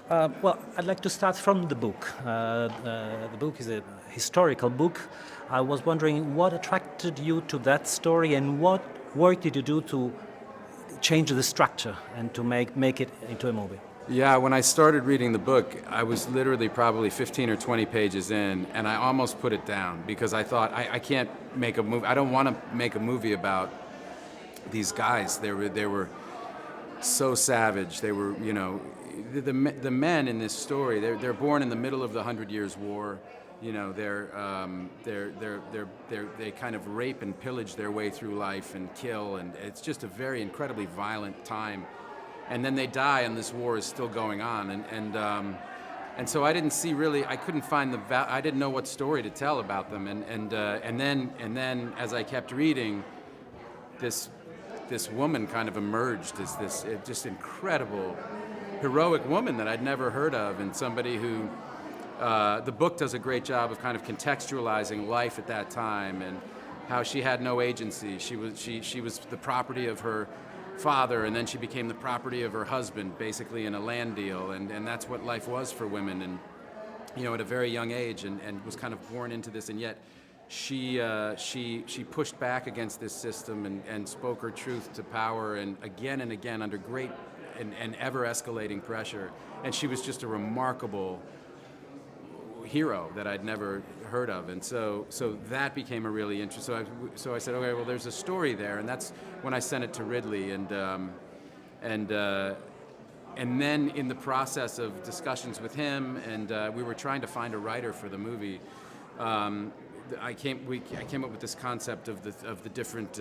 Well, I'd like to start from the book. The book is a historical book. I was wondering what attracted you to that story and what work did you do to change the structure and to make it into a movie? Yeah, when I started reading the book, I was literally probably 15 or 20 pages in, and I almost put it down because I thought, I can't make a movie. I don't want to make a movie about these guys. They were so savage. They were, the men in this story. They're born in the middle of the 100 Years' War. They kind of rape and pillage their way through life and kill, and it's just a very incredibly violent time. And then they die, and this war is still going on. And so I didn't see really. I couldn't find I didn't know what story to tell about them. And then as I kept reading, this woman kind of emerged as this just incredible, heroic woman that I'd never heard of, and somebody who the book does a great job of kind of contextualizing life at that time and how she had no agency. She was the property of her father, and then she became the property of her husband, basically in a land deal, and that's what life was for women, and at a very young age, and was kind of born into this, and yet she pushed back against this system and spoke her truth to power, and again under great and ever escalating pressure, and she was just a remarkable hero that I'd never heard of, and so that became a really interesting. So I said, okay, well, there's a story there, and that's when I sent it to Ridley, and then in the process of discussions with him, and we were trying to find a writer for the movie. I came up with this concept of the different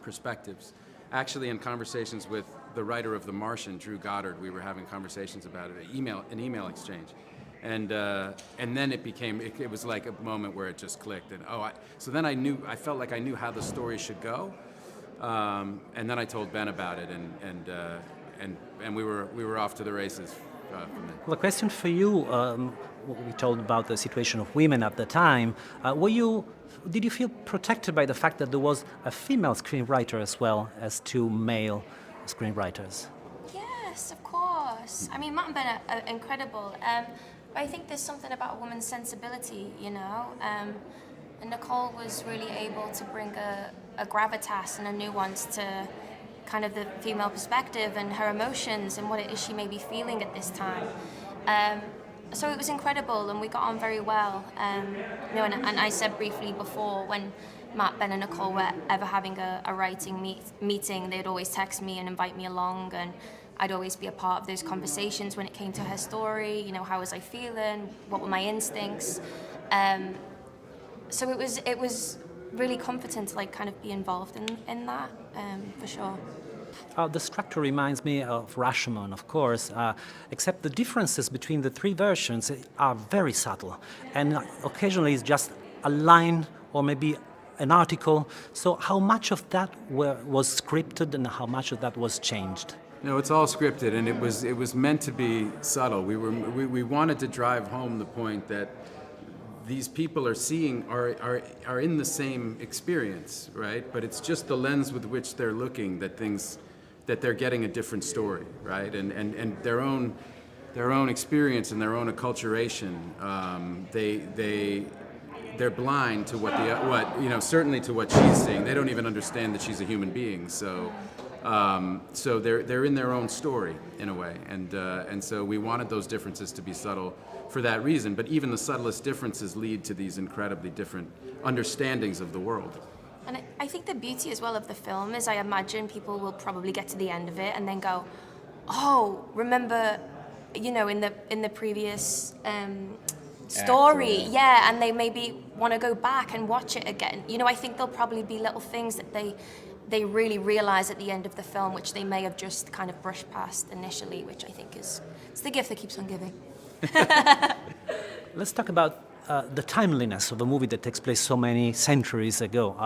perspectives. Actually, in conversations with the writer of The Martian, Drew Goddard, we were having conversations about it, an email exchange. And then it was like a moment where it just clicked, and so then I felt like I knew how the story should go, and then I told Ben about it, and we were off to the races from there. Well, a question for you. We told about the situation of women at the time. Did you feel protected by the fact that there was a female screenwriter as well as two male screenwriters? Yes, of course. I mean, Matt and Ben are incredible. But I think there's something about a woman's sensibility, and Nicole was really able to bring a gravitas and a nuance to kind of the female perspective and her emotions and what it is she may be feeling at this time. So it was incredible, and we got on very well. And I said briefly before, when Matt, Ben and Nicole were ever having a writing meeting, they'd always text me and invite me along, and I'd always be a part of those conversations when it came to her story. How was I feeling? What were my instincts? So it was really comforting to kind of be involved in that, for sure. The structure reminds me of Rashomon, of course, except the differences between the three versions are very subtle, and occasionally it's just a line or maybe an article. So how much of that was scripted and how much of that was changed? No, it's all scripted, and it was meant to be subtle. We wanted to drive home the point that these people are in the same experience, right? But it's just the lens with which they're looking that they're getting a different story, right? And their own experience and their own acculturation, they're blind to what certainly to what she's seeing. They don't even understand that she's a human being. So they're in their own story in a way, and so we wanted those differences to be subtle for that reason. But even the subtlest differences lead to these incredibly different understandings of the world. And I think the beauty as well of the film is, I imagine people will probably get to the end of it and then go, "Oh, remember, in the previous story, yeah," and they maybe want to go back and watch it again. I think there'll probably be little things that they really realize at the end of the film, which they may have just kind of brushed past initially, which I think it's the gift that keeps on giving. Let's talk about the timeliness of a movie that takes place so many centuries ago.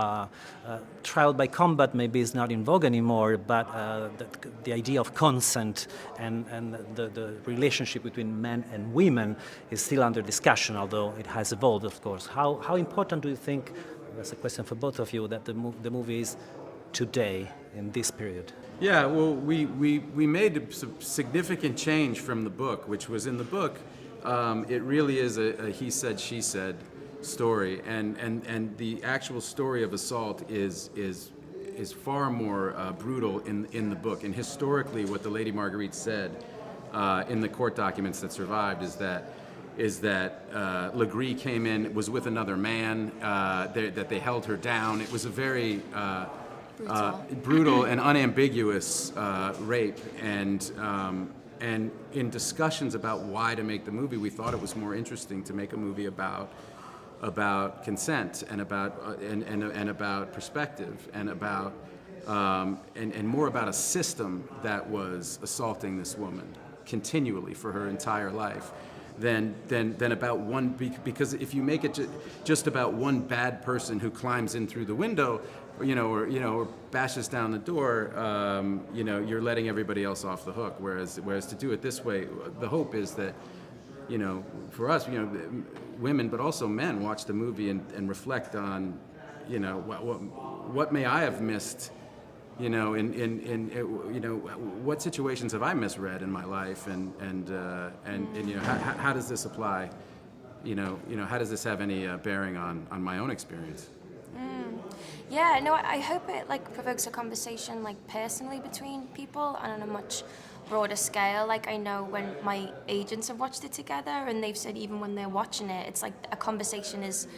Trial by combat maybe is not in vogue anymore, but the idea of consent and the relationship between men and women is still under discussion, although it has evolved, of course. How important do you think, that's a question for both of you, that the movie is today in this period? Yeah, well, we made a significant change from the book, which was in the book. It really is a he said, she said story, and the actual story of assault is far more brutal in the book. And historically, what the Lady Marguerite said in the court documents that survived is that Legree came in, was with another man, that they held her down. It was a very brutal and unambiguous rape, and in discussions about why to make the movie, we thought it was more interesting to make a movie about consent and about perspective and about and more about a system that was assaulting this woman continually for her entire life than about one, because if you make it just about one bad person who climbs in through the window, or bashes down the door, you're letting everybody else off the hook. Whereas to do it this way, the hope is that, for us, women, but also men, watch the movie and reflect on, what may I have missed, what situations have I misread in my life, and how does this apply, how does this have any bearing on my own experience? Yeah, no, I hope it provokes a conversation personally between people and on a much broader scale. I know when my agents have watched it together, and they've said even when they're watching it, it's a conversation is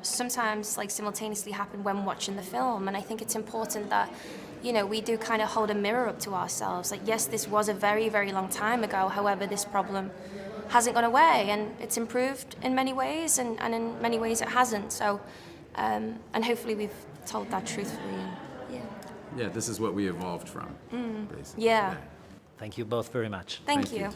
sometimes simultaneously happen when watching the film. And I think it's important that we do kind of hold a mirror up to ourselves. Yes, this was a very, very long time ago. However, this problem hasn't gone away, and it's improved in many ways, and in many ways it hasn't. So, and hopefully we've told that truthfully. Yeah, this is what we evolved from, basically. Yeah. Today. Thank you both very much. Thank you.